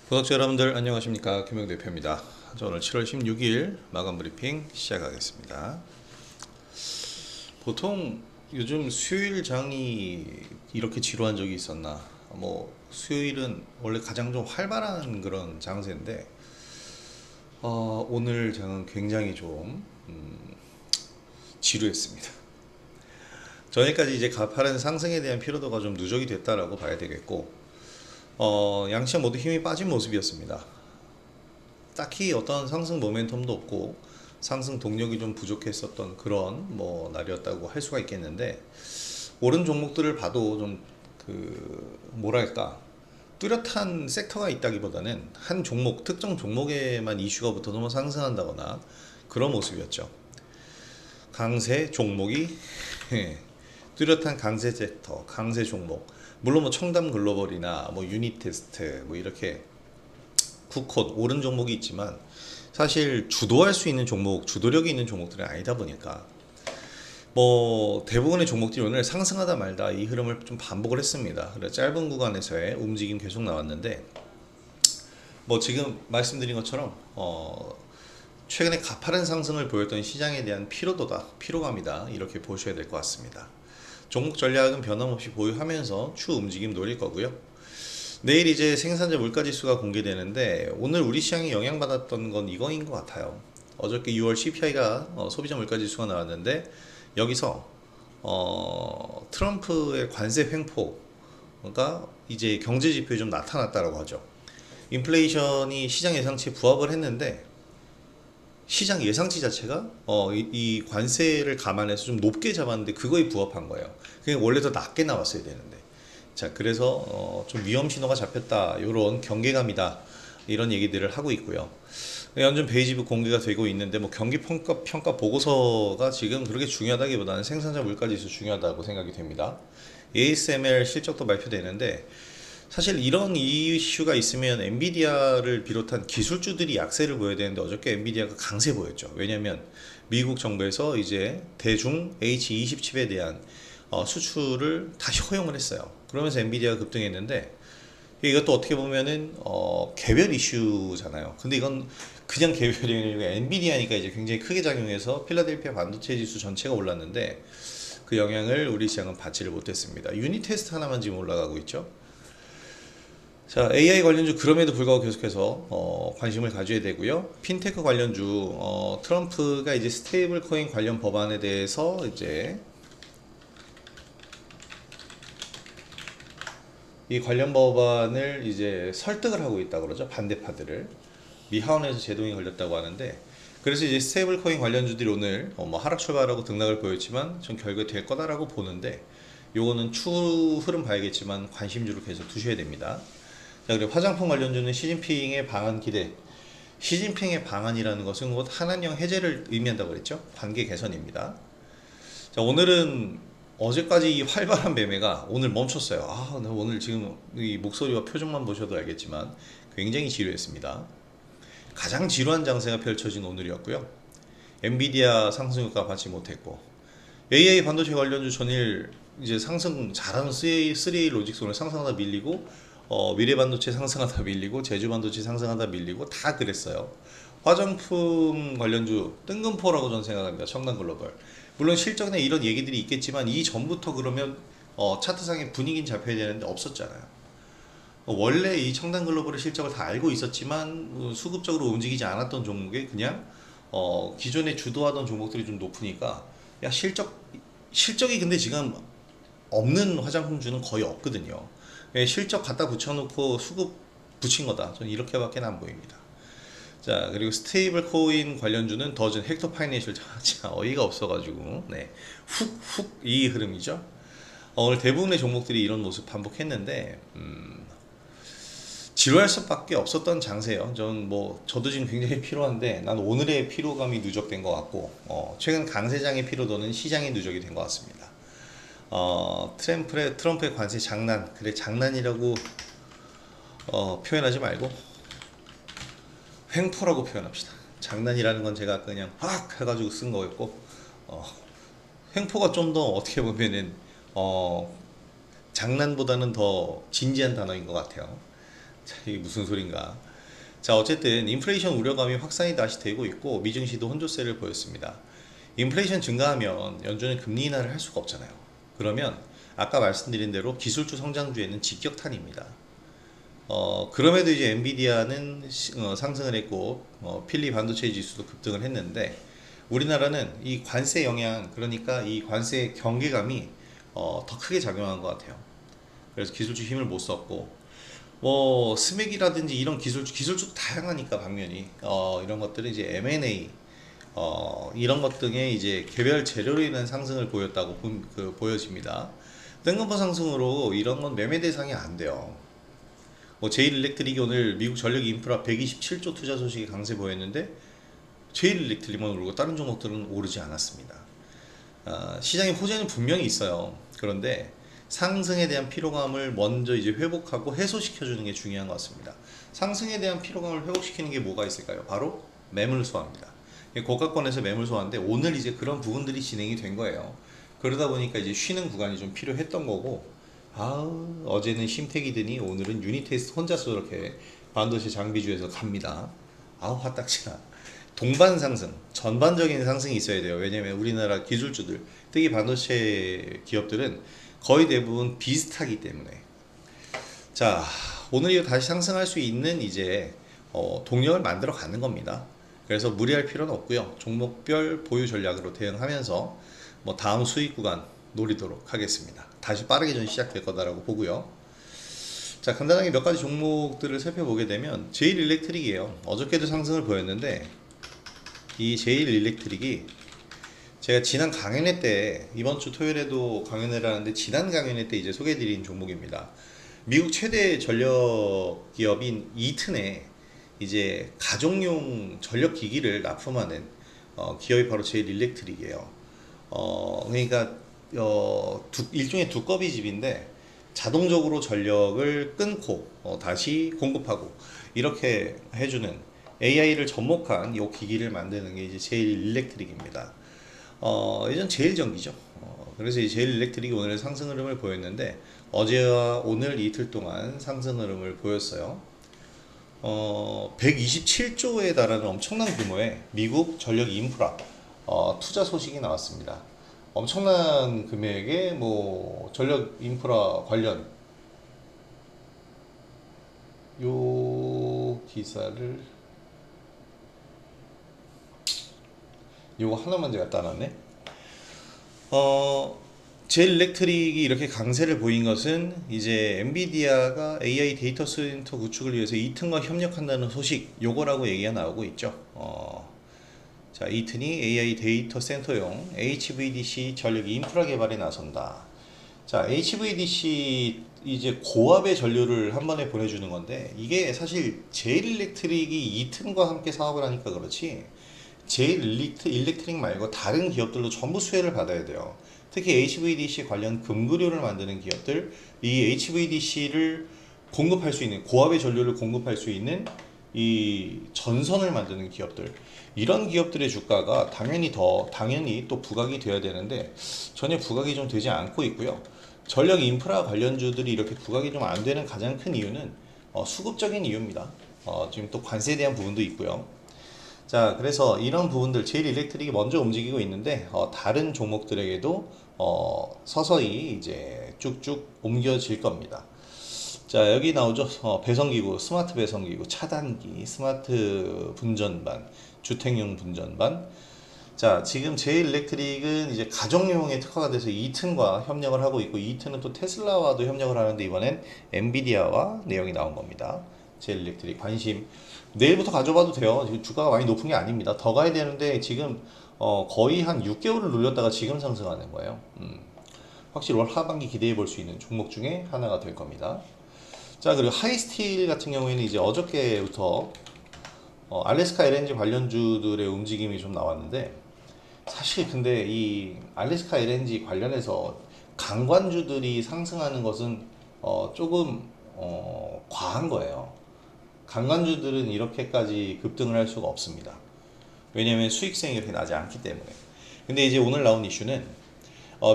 구독자 여러분들 안녕하십니까, 김영 대표입니다. 오늘 7월 16일 마감 브리핑 시작하겠습니다. 보통 요즘 수요일 장이 이렇게 지루한 적이 있었나? 수요일은 원래 가장 좀 활발한 그런 장세인데 오늘 장은 굉장히 좀 지루했습니다. 전에까지 이제 가파른 상승에 대한 피로도가 좀 누적이 됐다라고 봐야 되겠고, 양시장 모두 힘이 빠진 모습이었습니다. 딱히 어떤 상승 모멘텀도 없고 상승 동력이 좀 부족했었던 그런 날이었다고 할 수가 있겠는데, 오른 종목들을 봐도 좀 뭐랄까, 뚜렷한 섹터가 있다기보다는 한 종목, 특정 종목에만 이슈가 붙어서 상승한다거나 그런 모습이었죠. 강세 종목이 뚜렷한 강세 섹터, 강세 종목, 물론 청담 글로벌이나 유니테스트 이렇게 쿠콘 오른 종목이 있지만, 사실 주도할 수 있는 종목, 주도력이 있는 종목들은 아니다 보니까 대부분의 종목들이 오늘 상승하다 말다 이 흐름을 좀 반복을 했습니다. 그래서 짧은 구간에서의 움직임 계속 나왔는데, 지금 말씀드린 것처럼 최근에 가파른 상승을 보였던 시장에 대한 피로감이다, 이렇게 보셔야 될 것 같습니다. 종목 전략은 변함없이 보유하면서 추 움직임 노릴 거고요. 내일 이제 생산자 물가지수가 공개되는데, 오늘 우리 시장이 영향받았던 건 이거인 것 같아요. 어저께 6월 CPI가 소비자 물가지수가 나왔는데, 여기서 트럼프의 관세 횡포가 이제 경제 지표에 좀 나타났다라고 하죠. 인플레이션이 시장 예상치에 부합을 했는데, 시장 예상치 자체가 이 관세를 감안해서 좀 높게 잡았는데 그거에 부합한 거예요. 그게 원래 더 낮게 나왔어야 되는데, 자, 그래서 좀 위험 신호가 잡혔다, 이런 경계감이다, 이런 얘기들을 하고 있고요. 연준 베이지북 공개가 되고 있는데, 경기 평가 보고서가 지금 그렇게 중요하다기보다는 생산자 물가지수 중요하다고 생각이 됩니다. ASML 실적도 발표되는데, 사실 이런 이슈가 있으면 엔비디아를 비롯한 기술주들이 약세를 보여야 되는데, 어저께 엔비디아가 강세 보였죠. 왜냐면 미국 정부에서 이제 대중 H20 칩에 대한 수출을 다시 허용을 했어요. 그러면서 엔비디아가 급등했는데, 이것도 어떻게 보면은 개별 이슈잖아요. 근데 이건 그냥 개별이 아니라 엔비디아니까 이제 굉장히 크게 작용해서 필라델피아 반도체 지수 전체가 올랐는데, 그 영향을 우리 시장은 받지를 못했습니다. 유닛 테스트 하나만 지금 올라가고 있죠. 자, AI 관련주 그럼에도 불구하고 계속해서 관심을 가져야 되고요. 핀테크 관련주, 트럼프가 이제 스테이블 코인 관련 법안에 대해서 이제 이 관련 법안을 이제 설득을 하고 있다 그러죠. 반대파들을. 미 하원에서 제동이 걸렸다고 하는데, 그래서 이제 스테이블 코인 관련주들이 오늘 하락 출발하고 등락을 보였지만 전 결국에 될 거다라고 보는데, 요거는 추후 흐름 봐야겠지만 관심주를 계속 두셔야 됩니다. 자, 그리고 화장품 관련주는 시진핑의 방한 기대. 시진핑의 방한이라는 것은 곧 한한령 해제를 의미한다고 그랬죠. 관계 개선입니다. 자, 오늘은 어제까지 이 활발한 매매가 오늘 멈췄어요. 나 오늘 지금 이 목소리와 표정만 보셔도 알겠지만 굉장히 지루했습니다. 가장 지루한 장세가 펼쳐진 오늘이었고요. 엔비디아 상승효과 받지 못했고, AI 반도체 관련주 전일 이제 상승 잘하는 3A 로직스 오늘 상승하다 밀리고, 미래반도체 상승하다 밀리고, 제주반도체 상승하다 밀리고, 다 그랬어요. 화장품 관련주 뜬금포라고 저는 생각합니다. 청담글로벌. 물론 실적에 이런 얘기들이 있겠지만, 이 전부터 그러면 차트상의 분위기는 잡혀야 되는데 없었잖아요. 원래 이 청담글로벌의 실적을 다 알고 있었지만 수급적으로 움직이지 않았던 종목에 그냥 기존에 주도하던 종목들이 좀 높으니까, 야, 실적이 근데 지금 없는 화장품주는 거의 없거든요. 실적 갖다 붙여놓고 수급 붙인 거다, 저는 이렇게밖에 안 보입니다. 자, 그리고 스테이블 코인 관련주는 더즌 헥터 파이낸셜, 참 어이가 없어가지고 훅 이 흐름이죠. 오늘 대부분의 종목들이 이런 모습 반복했는데, 지루할 수밖에 없었던 장세예요. 저도 지금 굉장히 피로한데, 난 오늘의 피로감이 누적된 것 같고, 최근 강세장의 피로도는 시장이 누적이 된 것 같습니다. 트럼프의 관세 장난, 그래 장난이라고 표현하지 말고 횡포라고 표현합시다. 장난이라는 건 제가 그냥 확 해가지고 쓴 거였고, 횡포가 좀 더 어떻게 보면은 장난보다는 더 진지한 단어인 것 같아요. 자, 이게 무슨 소린가? 자, 어쨌든 인플레이션 우려감이 확산이 다시 되고 있고 미증시도 혼조세를 보였습니다. 인플레이션 증가하면 연준은 금리 인하를 할 수가 없잖아요. 그러면 아까 말씀드린 대로 기술주 성장주에는 직격탄입니다. 그럼에도 이제 엔비디아는 상승을 했고 필리 반도체 지수도 급등을 했는데 우리나라는 이 관세 영향, 그러니까 이 관세 경계감이 더 크게 작용한 것 같아요. 그래서 기술주 힘을 못 썼고 뭐 스맥이라든지 이런 기술주 다양하니까 방면이 이런 것들은 이제 M&A 이런 것 등의 이제 개별 재료로 인한 상승을 보였다고 보여집니다. 뜬금포 상승으로 이런 건 매매 대상이 안 돼요. 뭐 제일 일렉트릭이 오늘 미국 전력 인프라 127조 투자 소식이 강세 보였는데 제일 일렉트릭만 오르고 다른 종목들은 오르지 않았습니다. 시장의 호재는 분명히 있어요. 그런데 상승에 대한 피로감을 먼저 이제 회복하고 해소시켜주는 게 중요한 것 같습니다. 상승에 대한 피로감을 회복시키는 게 뭐가 있을까요? 바로 매물 소화입니다. 고가권에서 매물 소화인데 오늘 이제 그런 부분들이 진행이 된 거예요. 그러다 보니까 이제 쉬는 구간이 좀 필요했던 거고, 어제는 심택이더니 오늘은 유니테스트 혼자서 저렇게 반도체 장비주에서 갑니다. 화딱지나. 동반 상승, 전반적인 상승이 있어야 돼요. 왜냐면 우리나라 기술주들, 특히 반도체 기업들은 거의 대부분 비슷하기 때문에. 자, 오늘 이거 다시 상승할 수 있는 이제 동력을 만들어 가는 겁니다. 그래서 무리할 필요는 없고요. 종목별 보유 전략으로 대응하면서 뭐 다음 수익 구간 노리도록 하겠습니다. 다시 빠르게 전 시작될 거다라고 보고요. 자, 간단하게 몇 가지 종목들을 살펴보게 되면 제일 일렉트릭이에요. 어저께도 상승을 보였는데 이 제일 일렉트릭이 제가 지난 강연회 때 이번 주 토요일에도 강연회를 하는데 지난 강연회 때 이제 소개해드린 종목입니다. 미국 최대 전력 기업인 이튼에 이제 가정용 전력 기기를 납품하는 기업이 바로 제일 일렉트릭이에요. 그러니까 일종의 두꺼비 집인데 자동적으로 전력을 끊고 다시 공급하고 이렇게 해주는 AI를 접목한 이 기기를 만드는 게 이제 제일 일렉트릭입니다. 예전 제일 전기죠. 그래서 이 제일 일렉트릭이 오늘 상승 흐름을 보였는데 어제와 오늘 이틀 동안 상승 흐름을 보였어요. 127조에 달하는 엄청난 규모의 미국 전력 인프라 투자 소식이 나왔습니다. 엄청난 금액의 뭐 전력 인프라 관련 요 기사를 요거 하나만 제가 따놨네. 제일 일렉트릭이 이렇게 강세를 보인 것은 이제 엔비디아가 AI 데이터 센터 구축을 위해서 이튼과 협력한다는 소식 요거라고 얘기가 나오고 있죠. 자, 이튼이 AI 데이터 센터용 HVDC 전력 인프라 개발에 나선다. 자, HVDC 이제 고압의 전류를 한 번에 보내주는 건데 이게 사실 제일 일렉트릭이 이튼과 함께 사업을 하니까 그렇지 제일 일렉트릭 말고 다른 기업들도 전부 수혜를 받아야 돼요. 특히 HVDC 관련 금구류를 만드는 기업들, 이 HVDC를 공급할 수 있는 고압의 전류를 공급할 수 있는 이 전선을 만드는 기업들, 이런 기업들의 주가가 당연히 또 부각이 돼야 되는데 전혀 부각이 좀 되지 않고 있고요. 전력 인프라 관련주들이 이렇게 부각이 좀 안 되는 가장 큰 이유는 수급적인 이유입니다. 지금 또 관세에 대한 부분도 있고요. 자, 그래서 이런 부분들 제일 일렉트릭이 먼저 움직이고 있는데 다른 종목들에게도 서서히 이제 쭉쭉 옮겨질 겁니다. 자, 여기 나오죠. 배선기구, 스마트 배선기구, 차단기, 스마트 분전반, 주택용 분전반. 자, 지금 제일 일렉트릭은 이제 가정용에 특화가 돼서 이튼과 협력을 하고 있고 이튼은 또 테슬라와도 협력을 하는데 이번엔 엔비디아와 내용이 나온 겁니다. 제일 일렉트릭 관심 내일부터 가져봐도 돼요. 지금 주가가 많이 높은 게 아닙니다. 더 가야 되는데 지금 거의 한 6개월을 눌렸다가 지금 상승하는 거예요. 확실히 올 하반기 기대해 볼 수 있는 종목 중에 하나가 될 겁니다. 자, 그리고 하이스틸 같은 경우에는 이제 어저께부터 알래스카 LNG 관련주들의 움직임이 좀 나왔는데 사실 근데 이 알래스카 LNG 관련해서 강관주들이 상승하는 것은 조금 과한 거예요. 강관주들은 이렇게까지 급등을 할 수가 없습니다. 왜냐하면 수익성이 이렇게 나지 않기 때문에. 근데 이제 오늘 나온 이슈는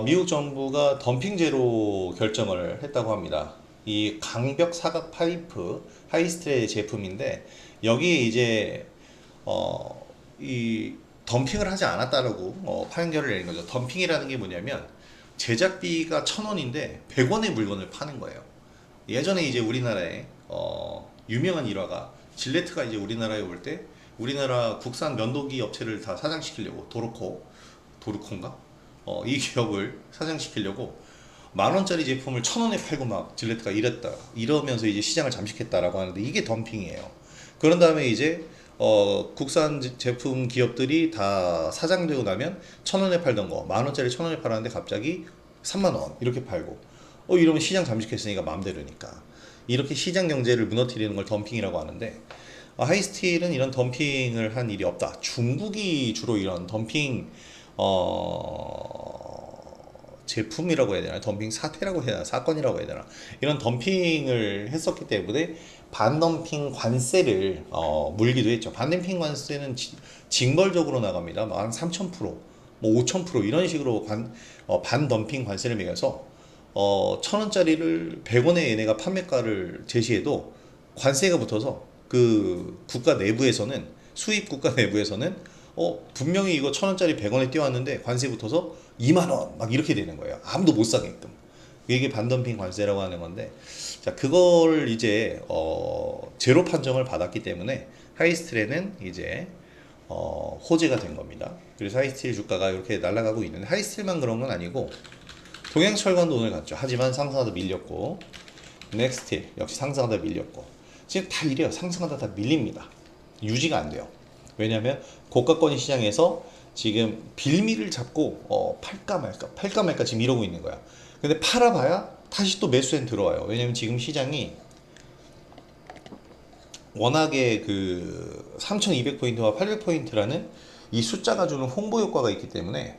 미국 정부가 덤핑제로 결정을 했다고 합니다. 이 강벽 사각 파이프 하이스트레 제품인데 여기에 이제 이 덤핑을 하지 않았다라고 판결을 내린 거죠. 덤핑이라는 게 뭐냐면 제작비가 1,000원인데 100원의 물건을 파는 거예요. 예전에 이제 우리나라에 유명한 일화가 질레트가 이제 우리나라에 올 때 우리나라 국산 면도기 업체를 다 사장시키려고 도르코인가? 이 기업을 사장시키려고 10,000원짜리 제품을 1,000원에 팔고 막 질레트가 이러면서 이제 시장을 잠식했다라고 하는데 이게 덤핑이에요. 그런 다음에 이제 국산 제품 기업들이 다 사장되고 나면 1,000원에 팔던 거 10,000원짜리 1,000원에 팔았는데 갑자기 30,000원 이렇게 팔고 이러면 시장 잠식했으니까 마음대로니까 이렇게 시장 경제를 무너뜨리는 걸 덤핑이라고 하는데 하이스틸은 이런 덤핑을 한 일이 없다. 중국이 주로 이런 덤핑 제품이라고 해야 되나, 덤핑 사태라고 해야 되나, 사건이라고 해야 되나, 이런 덤핑을 했었기 때문에 반덤핑 관세를 물기도 했죠. 반덤핑 관세는 징벌적으로 나갑니다. 한 3,000%, 뭐 5,000% 이런 식으로 반덤핑 관세를 매겨서 1,000원짜리를 100원에 얘네가 판매가를 제시해도 관세가 붙어서 그 국가 내부에서는, 수입 국가 내부에서는 분명히 이거 1,000원짜리 100원에 띄웠는데 관세 붙어서 2만 원 막 이렇게 되는 거예요. 아무도 못 사게끔. 이게 반덤핑 관세라고 하는 건데, 자 그걸 이제 제로 판정을 받았기 때문에 하이스틸에는 이제 호재가 된 겁니다. 그래서 하이스틸 주가가 이렇게 날아가고 있는데, 하이스틸만 그런 건 아니고 동양철관도 오늘 갔죠. 하지만 상승하다 밀렸고, 넥스틸 역시 상승하다 밀렸고, 지금 다 이래요. 상승하다 다 밀립니다. 유지가 안 돼요. 왜냐하면 고가권이 시장에서 지금 빌미를 잡고 팔까 말까 지금 이러고 있는 거야. 근데 팔아봐야 다시 또 매수엔 들어와요. 왜냐면 지금 시장이 워낙에 그 3,200포인트와 800포인트라는 이 숫자가 주는 홍보 효과가 있기 때문에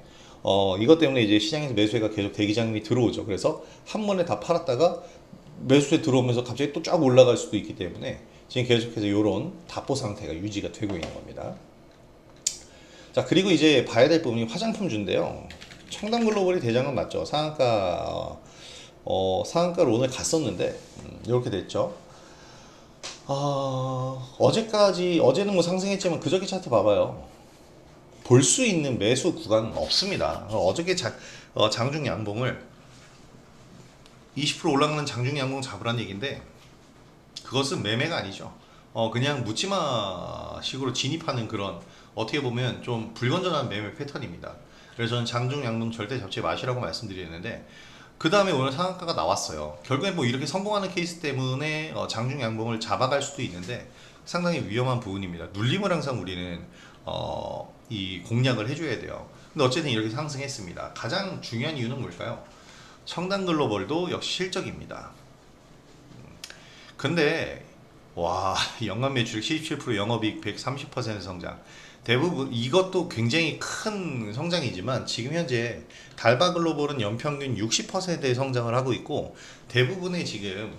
이것 때문에 이제 시장에서 매수세가 계속 대기장이 들어오죠. 그래서 한 번에 다 팔았다가 매수세 들어오면서 갑자기 또 쫙 올라갈 수도 있기 때문에 지금 계속해서 이런 답보 상태가 유지가 되고 있는 겁니다. 자, 그리고 이제 봐야 될 부분이 화장품주인데요. 청담글로벌이 대장은 맞죠. 상한가로 오늘 갔었는데 이렇게 됐죠. 어제는 뭐 상승했지만 그저께 차트 봐봐요. 볼 수 있는 매수 구간은 없습니다. 어저께 장중 양봉을 20% 올라가는 장중 양봉 잡으란 얘기인데, 그것은 매매가 아니죠. 그냥 묻지마 식으로 진입하는 그런, 어떻게 보면 좀 불건전한 매매 패턴입니다. 그래서 저는 장중 양봉 절대 잡지 마시라고 말씀드리는데, 그 다음에 오늘 상한가가 나왔어요. 결국에 뭐 이렇게 성공하는 케이스 때문에 장중 양봉을 잡아갈 수도 있는데 상당히 위험한 부분입니다. 눌림을 항상 우리는 이 공략을 해줘야 돼요. 근데 어쨌든 이렇게 상승했습니다. 가장 중요한 이유는 뭘까요? 청담글로벌도 역시 실적입니다. 근데 와, 연간 매출 17%, 영업이익 130% 성장. 대부분 이것도 굉장히 큰 성장이지만 지금 현재 달바글로벌은 연평균 60%의 성장을 하고 있고, 대부분의 지금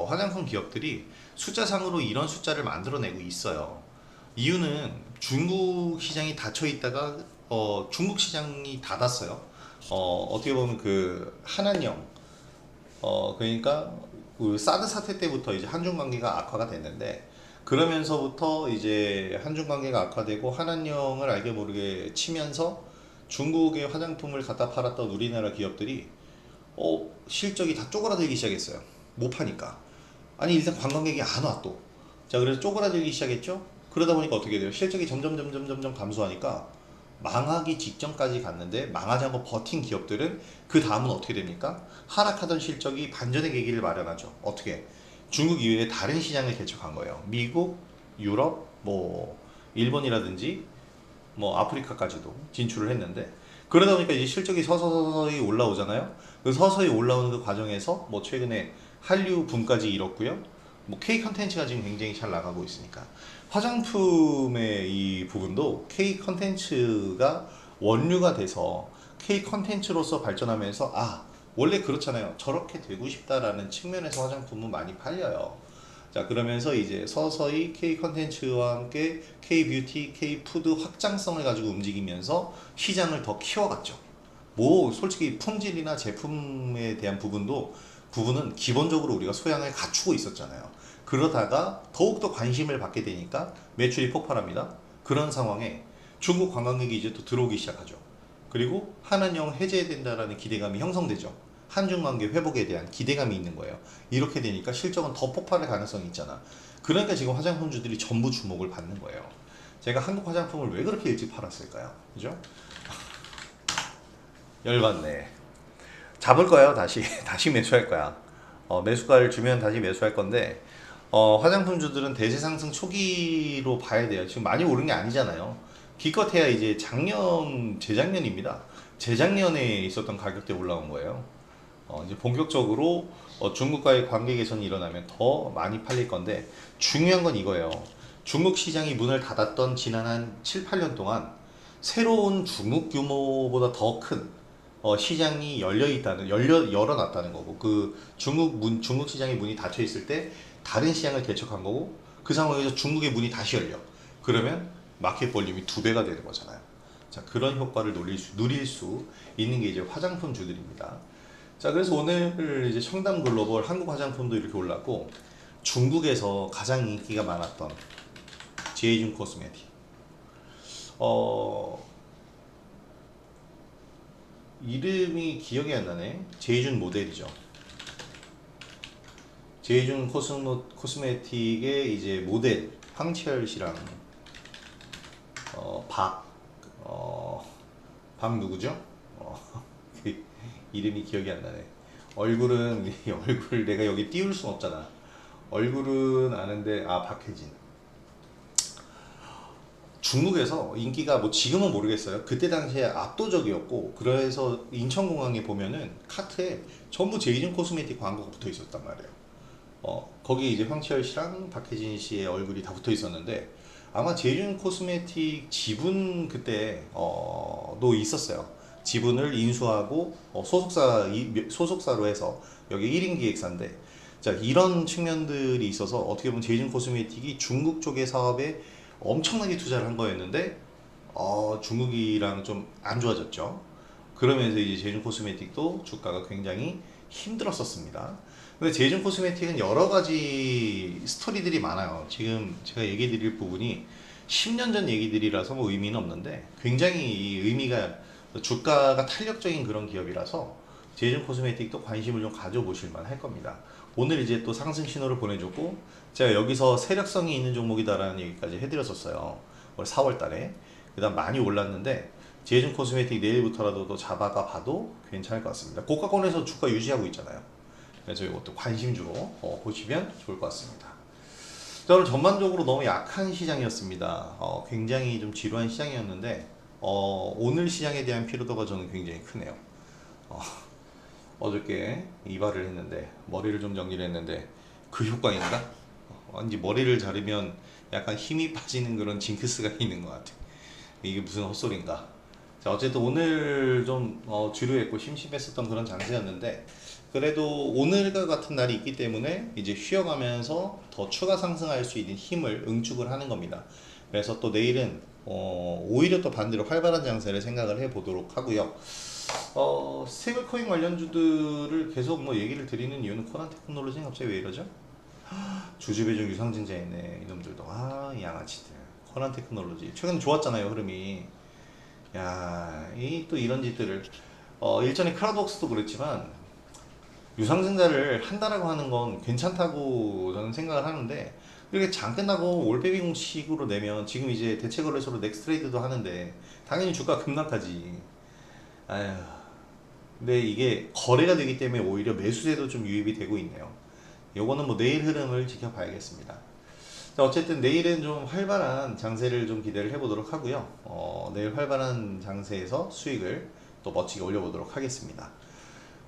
화장품 기업들이 숫자상으로 이런 숫자를 만들어내고 있어요. 이유는 중국 시장이 닫혀 있다가 중국 시장이 닫았어요. 어떻게 보면 그 한한령, 그러니까 그 사드 사태 때부터 이제 한중 관계가 악화가 됐는데, 그러면서부터 이제 한중 관계가 악화되고 한한령을 알게 모르게 치면서 중국의 화장품을 갖다 팔았던 우리나라 기업들이 실적이 다 쪼그라들기 시작했어요. 못 파니까. 아니 일단 관광객이 안 와 또. 자, 그래서 쪼그라들기 시작했죠. 그러다 보니까 어떻게 돼요? 실적이 점점 감소하니까 망하기 직전까지 갔는데, 망하지 않고 버틴 기업들은 그 다음은 어떻게 됩니까? 하락하던 실적이 반전의 계기를 마련하죠. 어떻게? 중국 이외에 다른 시장을 개척한 거예요. 미국, 유럽, 뭐 일본이라든지 뭐 아프리카까지도 진출을 했는데, 그러다 보니까 이제 실적이 서서히 올라오잖아요. 그 서서히 올라오는 그 과정에서 뭐 최근에 한류 붐까지 이뤘고요. 뭐 K 컨텐츠가 지금 굉장히 잘 나가고 있으니까 화장품의 이 부분도 K 컨텐츠가 원류가 돼서 K 컨텐츠로서 발전하면서, 원래 그렇잖아요. 저렇게 되고 싶다라는 측면에서 화장품은 많이 팔려요. 자, 그러면서 이제 서서히 K 컨텐츠와 함께 K 뷰티, K 푸드 확장성을 가지고 움직이면서 시장을 더 키워갔죠. 뭐 솔직히 품질이나 제품에 대한 부분도 부분은 기본적으로 우리가 소양을 갖추고 있었잖아요. 그러다가 더욱더 관심을 받게 되니까 매출이 폭발합니다. 그런 상황에 중국 관광객이 이제 또 들어오기 시작하죠. 그리고 한한령 해제된다라는 기대감이 형성되죠. 한중 관계 회복에 대한 기대감이 있는 거예요. 이렇게 되니까 실적은 더 폭발할 가능성이 있잖아. 그러니까 지금 화장품주들이 전부 주목을 받는 거예요. 제가 한국 화장품을 왜 그렇게 일찍 팔았을까요? 그죠? 열받네. 잡을 거예요, 다시. 다시 매수할 거야. 매수가를 주면 다시 매수할 건데, 화장품주들은 대세 상승 초기로 봐야 돼요. 지금 많이 오른 게 아니잖아요. 기껏해야 이제 작년, 재작년입니다. 재작년에 있었던 가격대 올라온 거예요. 이제 본격적으로 중국과의 관계 개선이 일어나면 더 많이 팔릴 건데, 중요한 건 이거예요. 중국 시장이 문을 닫았던 지난 한 7, 8년 동안 새로운 중국 규모보다 더 큰 시장이 열어놨다는 거고, 그 중국 시장의 문이 닫혀 있을 때 다른 시장을 개척한 거고, 그 상황에서 중국의 문이 다시 열려. 그러면 마켓 볼륨이 2배가 되는 거잖아요. 자, 그런 효과를 누릴 수 있는 게 이제 화장품 주들입니다. 자, 그래서 오늘 이제 청담 글로벌 한국 화장품도 이렇게 올랐고, 중국에서 가장 인기가 많았던 제이준 코스메틱. 이름이 기억이 안 나네. 제이준 모델이죠. 제이준 코스메틱의 이제 모델 황치열 씨랑 박 누구죠? 그 이름이 기억이 안 나네. 얼굴은 얼굴 내가 여기 띄울 순 없잖아. 얼굴은 아는데 박혜진. 중국에서 인기가 뭐 지금은 모르겠어요. 그때 당시에 압도적이었고, 그래서 인천공항에 보면은 카트에 전부 제이준 코스메틱 광고가 붙어 있었단 말이에요. 거기 이제 황치열 씨랑 박혜진 씨의 얼굴이 다 붙어 있었는데, 아마 제이준 코스메틱 지분 그때 도 있었어요. 지분을 인수하고 소속사로 해서 여기 1인 기획사인데, 자, 이런 측면들이 있어서 어떻게 보면 제이준 코스메틱이 중국 쪽의 사업에 엄청나게 투자를 한 거였는데 중국이랑 좀 안 좋아졌죠. 그러면서 이제 제이준 코스메틱도 주가가 굉장히 힘들었었습니다. 근데 제이준 코스메틱은 여러 가지 스토리들이 많아요. 지금 제가 얘기 드릴 부분이 10년 전 얘기들이라서 뭐 의미는 없는데, 굉장히 이 의미가, 주가가 탄력적인 그런 기업이라서 제이준 코스메틱도 관심을 좀 가져보실 만 할 겁니다. 오늘 이제 또 상승 신호를 보내줬고, 제가 여기서 세력성이 있는 종목이다라는 얘기까지 해드렸었어요. 올 4월 달에. 그 다음 많이 올랐는데, 제이준 코스메틱 내일부터라도 또 잡아가 봐도 괜찮을 것 같습니다. 고가권에서 주가 유지하고 있잖아요. 그래서 이것도 관심주로 보시면 좋을 것 같습니다. 자, 오늘 전반적으로 너무 약한 시장이었습니다. 굉장히 좀 지루한 시장이었는데, 오늘 시장에 대한 피로도가 저는 굉장히 크네요. 어저께 이발을 했는데, 머리를 좀 정리를 했는데, 그 효과인가? 왠지 머리를 자르면 약간 힘이 빠지는 그런 징크스가 있는 것 같아. 이게 무슨 헛소리인가? 자, 어쨌든 오늘 좀 지루했고 심심했었던 그런 장세였는데, 그래도 오늘과 같은 날이 있기 때문에 이제 쉬어가면서 더 추가 상승할 수 있는 힘을 응축을 하는 겁니다. 그래서 또 내일은 오히려 또 반대로 활발한 장세를 생각을 해 보도록 하고요. 스테이블코인 관련주들을 계속 뭐 얘기를 드리는 이유는 코난 테크놀로지는 갑자기 왜 이러죠? 주주배중 유상증자 있네, 이놈들도. 이 양아치들. 코난 테크놀로지 최근 좋았잖아요, 흐름이. 야, 또 이런 짓들을 일전에 크라우드웍스도 그랬지만, 유상증자를 한다라고 하는 건 괜찮다고 저는 생각을 하는데, 이렇게 장 끝나고 올빼미 공식으로 내면, 지금 이제 대체거래소로 넥스트레이드도 하는데 당연히 주가 급락하지. 아휴. 근데 이게 거래가 되기 때문에 오히려 매수세도 좀 유입이 되고 있네요. 요거는 뭐 내일 흐름을 지켜봐야겠습니다. 자, 어쨌든 내일은 좀 활발한 장세를 좀 기대를 해보도록 하고요. 내일 활발한 장세에서 수익을 또 멋지게 올려보도록 하겠습니다.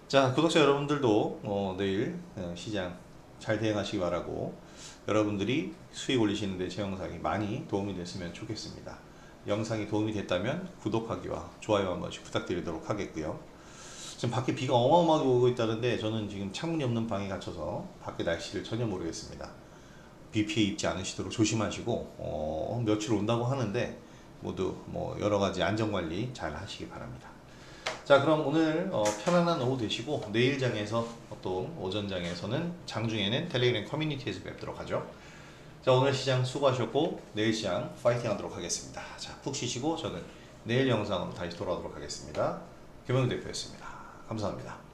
자, 구독자 여러분들도 내일 시장 잘 대응하시기 바라고, 여러분들이 수익 올리시는데 제 영상이 많이 도움이 됐으면 좋겠습니다. 영상이 도움이 됐다면 구독하기와 좋아요 한 번씩 부탁드리도록 하겠고요. 지금 밖에 비가 어마어마하게 오고 있다는데, 저는 지금 창문이 없는 방에 갇혀서 밖에 날씨를 전혀 모르겠습니다. 비 피해 입지 않으시도록 조심하시고, 며칠 온다고 하는데 모두 뭐 여러가지 안전관리 잘 하시기 바랍니다. 자, 그럼 오늘 편안한 오후 되시고, 내일 장에서 또 오전장에서는 장중에는 텔레그램 커뮤니티에서 뵙도록 하죠. 자, 오늘 시장 수고하셨고 내일 시장 파이팅 하도록 하겠습니다. 자, 푹 쉬시고 저는 내일 영상으로 다시 돌아오도록 하겠습니다. 김영우 대표였습니다. 감사합니다.